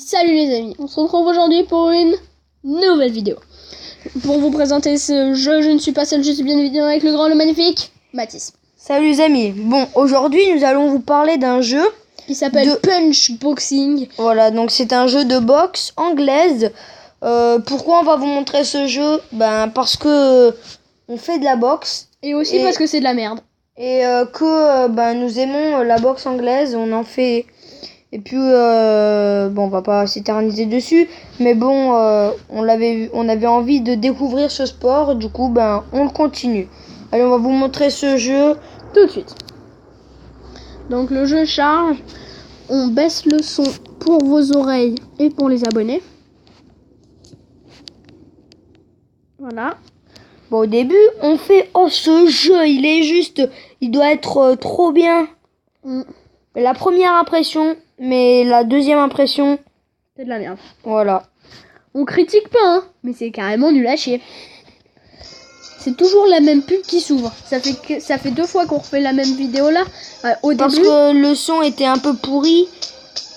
Salut les amis, on se retrouve aujourd'hui pour une nouvelle vidéo. Pour vous présenter ce jeu, je ne suis pas seul, je suis bien évidemment avec le grand, le magnifique Mathis. Salut les amis, bon aujourd'hui nous allons vous parler d'un jeu qui s'appelle Punch Boxing. Voilà, donc c'est un jeu de boxe anglaise. Pourquoi on va vous montrer ce jeu? Parce que on fait de la boxe. Et aussi parce que c'est de la merde. Et nous aimons la boxe anglaise, on en fait. Et puis on va pas s'éterniser dessus, mais bon, on avait envie de découvrir ce sport, du coup on le continue. Allez, on va vous montrer ce jeu tout de suite. Donc le jeu charge, on baisse le son pour vos oreilles et pour les abonnés. Voilà. Bon, au début, on fait ce jeu, il doit être trop bien. La première impression, mais la deuxième impression, c'est de la merde. Voilà. On critique pas, hein, mais c'est carrément nul à chier. C'est toujours la même pub qui s'ouvre. Ça fait 2 fois qu'on refait la même vidéo là. Parce que le son était un peu pourri.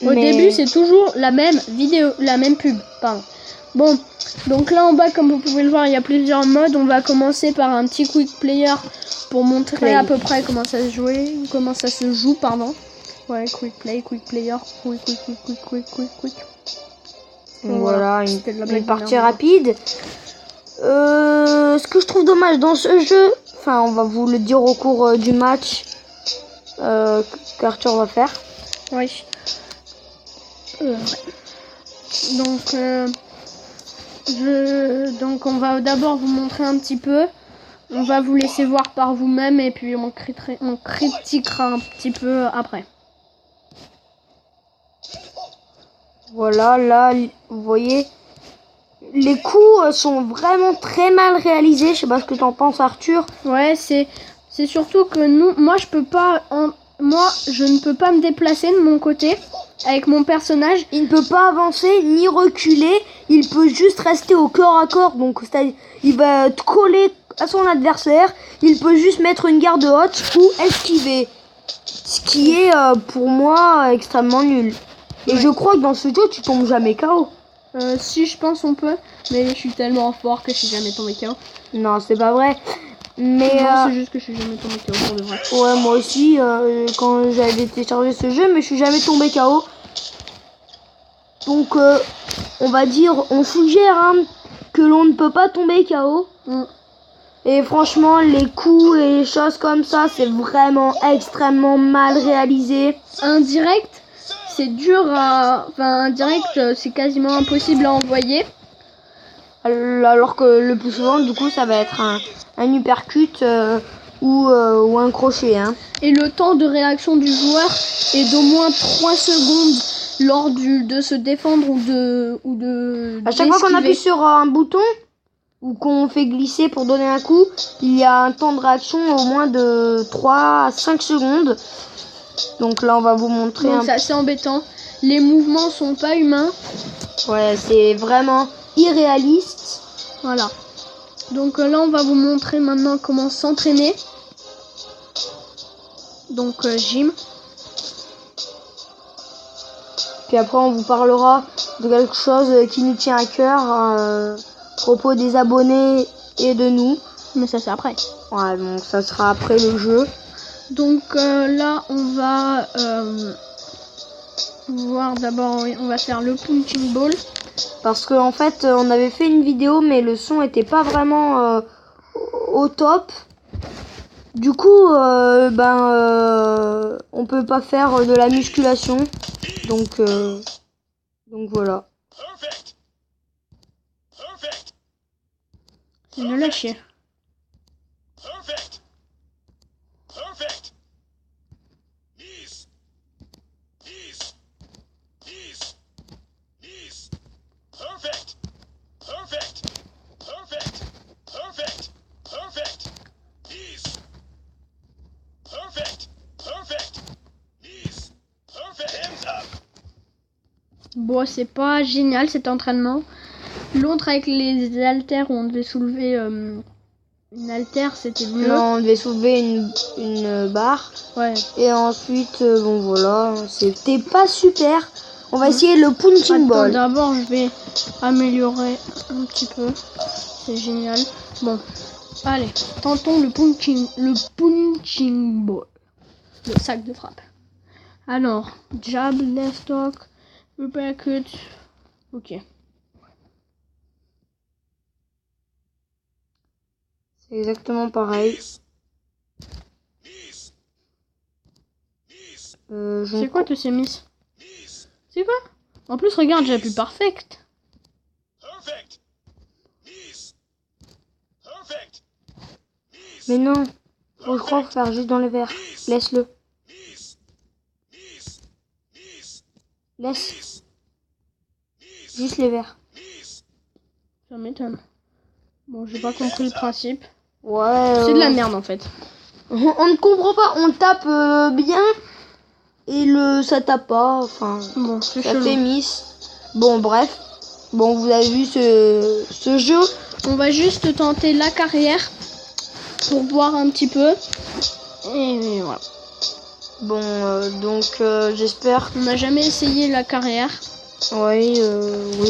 Au début, c'est toujours la même vidéo, la même pub. Pardon. Bon, donc là en bas, comme vous pouvez le voir, il y a plusieurs modes. On va commencer par un petit quick player pour montrer à peu près comment ça se joue, pardon. Ouais, quick player, quick. Voilà, une partie rapide. Ce que je trouve dommage dans ce jeu, on va vous le dire au cours du match qu'Arthur va faire. Oui. Donc on va d'abord vous montrer un petit peu. On va vous laisser voir par vous-même et puis on critiquera un petit peu après. Voilà, là, vous voyez, les coups sont vraiment très mal réalisés. Je sais pas ce que t'en penses, Arthur. Ouais, c'est surtout que moi je ne peux pas me déplacer de mon côté avec mon personnage. Il ne peut pas avancer ni reculer. Il peut juste rester au corps à corps. Donc, c'est-à-dire, il va te coller à son adversaire. Il peut juste mettre une garde haute ou esquiver. Ce qui est, pour moi, extrêmement nul. Et ouais. Je crois que dans ce jeu, tu tombes jamais KO. Si, je pense on peut. Mais je suis tellement fort que je suis jamais tombé KO. Non, c'est pas vrai. Mais c'est juste que je suis jamais tombé KO pour de vrai. Ouais, moi aussi, quand j'avais téléchargé ce jeu, mais je suis jamais tombé KO. Donc, on va dire, on suggère que l'on ne peut pas tomber KO. Et franchement, les coups et les choses comme ça, c'est vraiment extrêmement mal réalisé. Un direct, c'est dur à... un direct, c'est quasiment impossible à envoyer. Alors que le plus souvent, du coup, ça va être un uppercut ou un crochet. Et le temps de réaction du joueur est d'au moins 3 secondes lors de se défendre ou de à chaque fois qu'on appuie sur un bouton ou qu'on fait glisser pour donner un coup, il y a un temps de réaction au moins de 3 à 5 secondes. Donc là, on va vous montrer. Donc c'est assez embêtant. Les mouvements sont pas humains. Ouais, c'est vraiment irréaliste. Voilà. Donc là, on va vous montrer maintenant comment s'entraîner. Donc gym. Puis après, on vous parlera de quelque chose qui nous tient à cœur, à propos des abonnés et de nous. Mais ça, c'est après. Ouais, donc ça sera après le jeu. Donc là, on va voir d'abord, on va faire le punching ball. Parce qu'en fait, on avait fait une vidéo, mais le son était pas vraiment au top. Du coup, on peut pas faire de la musculation. Donc voilà. C'est nul à chier. Bon, c'est pas génial cet entraînement. L'autre avec les haltères où on devait soulever une haltère, c'était mieux. Non, on devait soulever une barre. Ouais. Et ensuite, bon voilà, c'était pas super. On va essayer le punching Attends, ball. d'abord, je vais améliorer un petit peu. C'est génial. Bon, allez, tentons le punching ball. Le sac de frappe. Alors, jab, left hook, uppercut. Ok. C'est exactement pareil. C'est quoi tous ces miss? C'est quoi? En plus, regarde, j'ai plus perfect. Mais non, je crois qu'il faut faire juste dans les verres. Laisse-le. Laisse. Juste les verres. Ça m'étonne. Bon, j'ai pas compris le principe. Ouais. C'est de la merde en fait. On ne comprend pas. On tape bien et ça tape pas. Enfin, Bon, c'est ça chelou. fait miss. Bon, bref. Bon, vous avez vu ce jeu. On va juste tenter la carrière pour voir un petit peu. Et voilà. Bon, donc j'espère. On n'a jamais essayé la carrière. Oui,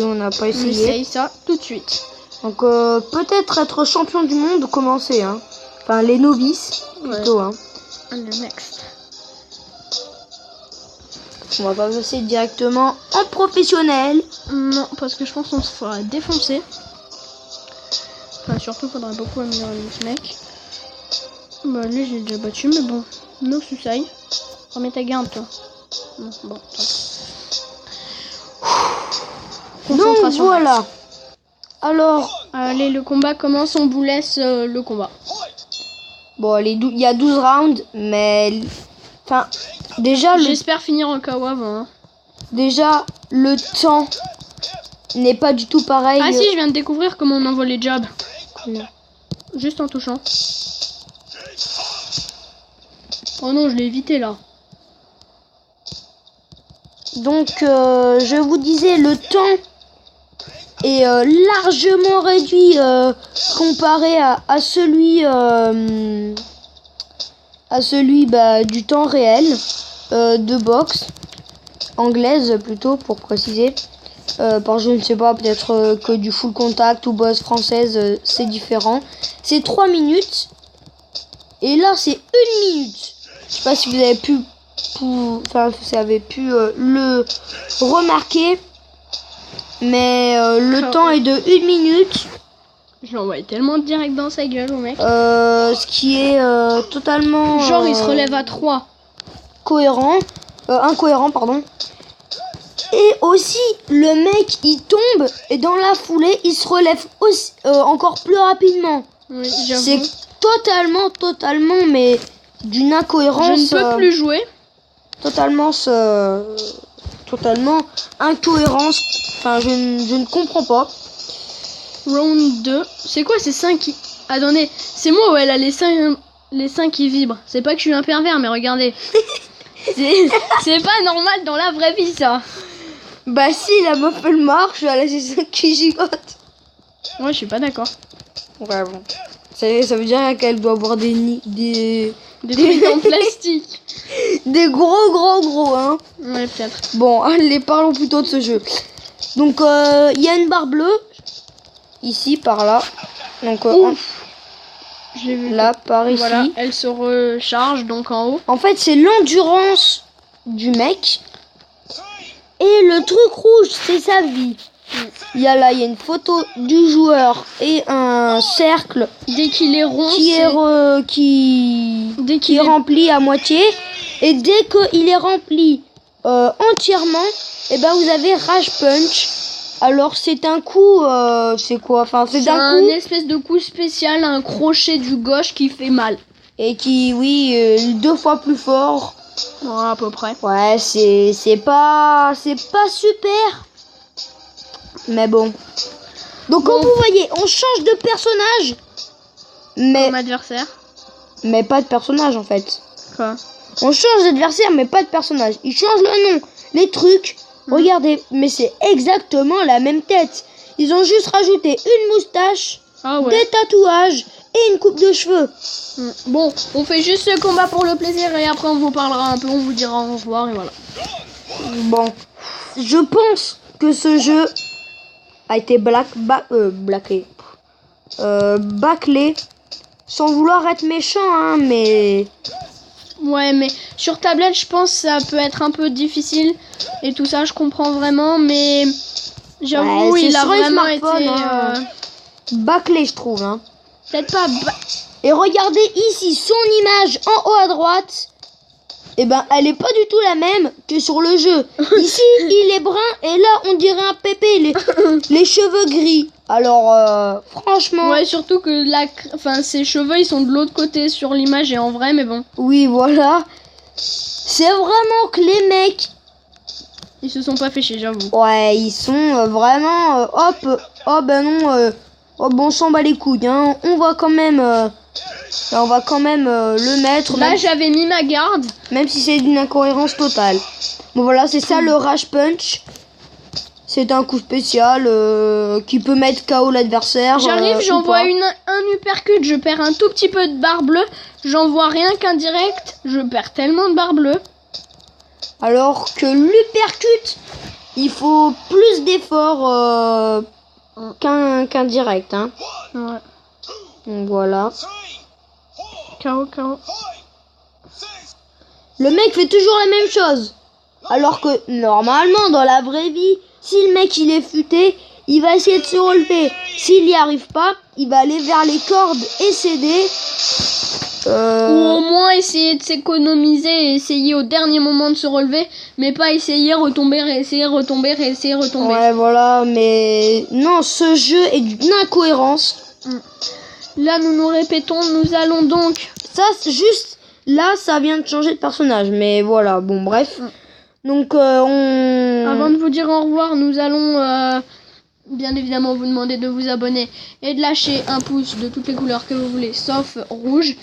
on n'a pas On essayé. essaye ça tout de suite. Donc peut-être être champion du monde, commencer. Hein. Enfin, les novices plutôt. Hein. And the next. On va pas passer directement en professionnel. Non, parce que je pense qu'on se fera défoncer. Enfin, surtout, faudrait beaucoup améliorer ce mec. Bah, lui, j'ai déjà battu, mais bon. No suicide. Remets ta garde, toi. Non, bon, tant pis. Donc Concentration voilà. max. Alors, Allez, le combat commence, on vous laisse le combat. bon, il y a 12 rounds, mais... Enfin, déjà, J'espère finir en KO avant. Hein. déjà, le temps n'est pas du tout pareil. Ah si, je viens de découvrir comment on envoie les jabs. Non. Juste en touchant. Oh non, je l'ai évité là. Donc, je vous disais, le temps est largement réduit comparé à celui du temps réel de boxe anglaise plutôt pour préciser. Par je ne sais pas, peut-être que du full contact ou boxe française c'est différent. C'est 3 minutes et là c'est 1 minute. Je sais pas si vous avez pu le remarquer, mais le temps est de 1 minute. Je l'envoie tellement direct dans sa gueule au mec. Ce qui est totalement Genre il se relève à 3. incohérent pardon. Et aussi le mec il tombe et dans la foulée il se relève aussi encore plus rapidement. Oui, C'est totalement mais d'une incohérence. Je ne peux plus jouer. Totalement incohérence. Enfin je ne comprends pas. Round 2. C'est quoi ces 5 qui... Attendez, c'est moi où elle a les seins qui vibrent. C'est pas que je suis un pervers, mais regardez. c'est pas normal dans la vraie vie, ça. Bah si, la meuf elle marche, elle a ses seins qui gigotent. Ouais, je suis pas d'accord. Ouais bon. Ça veut dire qu'elle doit avoir des trucs en plastique. Des gros hein. Ouais, peut-être. Bon, allez, parlons plutôt de ce jeu. Donc il y a une barre bleue. Ici, par là. Donc j'ai vu là, par ici. Voilà, elle se recharge donc en haut. En fait, c'est l'endurance du mec. Et le truc rouge, c'est sa vie. Il y a une photo du joueur et un cercle. Dès qu'il est rond, qui est rempli à moitié. Et dès qu'il est rempli entièrement, et ben vous avez Rage Punch. Alors c'est un coup, c'est quoi? Enfin c'est d'un coup. Un espèce de coup spécial, un crochet du gauche qui fait mal. Et qui, 2 fois plus fort. Ouais, à peu près. Ouais, c'est pas super. Mais bon. Donc comme vous voyez, on change de personnage. Mais comme adversaire. Mais pas de personnage en fait. Quoi? On change d'adversaire mais pas de personnage. Il change le nom, les trucs. Regardez, mais c'est exactement la même tête. Ils ont juste rajouté une moustache, des tatouages et une coupe de cheveux. Bon, on fait juste ce combat pour le plaisir et après on vous parlera un peu, on vous dira au revoir et voilà. Bon. je pense que ce jeu a été bâclé, sans vouloir être méchant, hein, mais... Ouais, mais sur tablette, je pense que ça peut être un peu difficile et tout ça, je comprends vraiment, mais j'avoue, Ouais, il a sur les vraiment été... smartphones, hein. Bâclé, je trouve. Hein. Peut-être pas... Et regardez ici son image en haut à droite. Eh ben, elle est pas du tout la même que sur le jeu. Ici, il est brun et là, on dirait un pépé, les cheveux gris. Alors, franchement... Ouais, surtout que ses cheveux, ils sont de l'autre côté sur l'image et en vrai, mais bon. Oui, voilà. C'est vraiment que les mecs... Ils se sont pas fait chier, j'avoue. Ouais, ils sont vraiment... hop, oh ben non... oh ben on s'en bat les couilles, hein. On va quand même... le mettre. Là, j'avais mis ma garde. Même si c'est d'une incohérence totale. Bon voilà, c'est ça le Rage Punch. C'est un coup spécial qui peut mettre KO l'adversaire. J'arrive, j'envoie un uppercut, je perds un tout petit peu de barre bleue. J'envoie rien qu'un direct, je perds tellement de barre bleue. Alors que l'uppercut, il faut plus d'efforts qu'un direct. Hein. Ouais. Donc voilà. KO. Le mec fait toujours la même chose. Alors que normalement dans la vraie vie, si le mec il est futé, il va essayer de se relever. S'il n'y arrive pas, il va aller vers les cordes et céder. Ou au moins essayer de s'économiser et essayer au dernier moment de se relever, mais pas essayer retomber, réessayer retomber. Ouais voilà, mais non, ce jeu est d'une incohérence. Là nous nous répétons, nous allons donc... Ça juste, là ça vient de changer de personnage, mais voilà, bon bref. Donc Avant de vous dire au revoir, nous allons bien évidemment vous demander de vous abonner et de lâcher un pouce de toutes les couleurs que vous voulez, sauf rouge.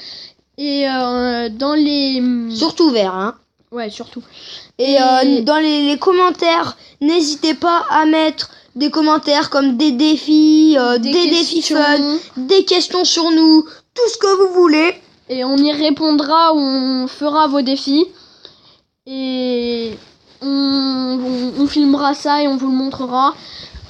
Et dans les... Surtout vert, hein. Ouais, surtout. Et dans les commentaires, n'hésitez pas à mettre des commentaires comme des défis, des défis fun, des questions sur nous, tout ce que vous voulez. Et on y répondra, on fera vos défis. Et on filmera ça et on vous le montrera.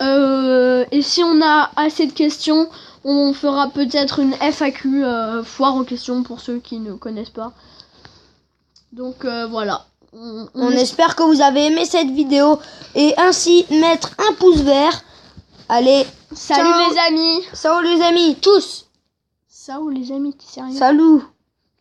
Et si on a assez de questions, on fera peut-être une FAQ, foire aux questions pour ceux qui ne connaissent pas. Donc voilà. On espère que vous avez aimé cette vidéo et ainsi mettre un pouce vert. Allez, salut ciao. les amis. Salut les amis, tous. Salut les amis, t'es sérieux? Salut.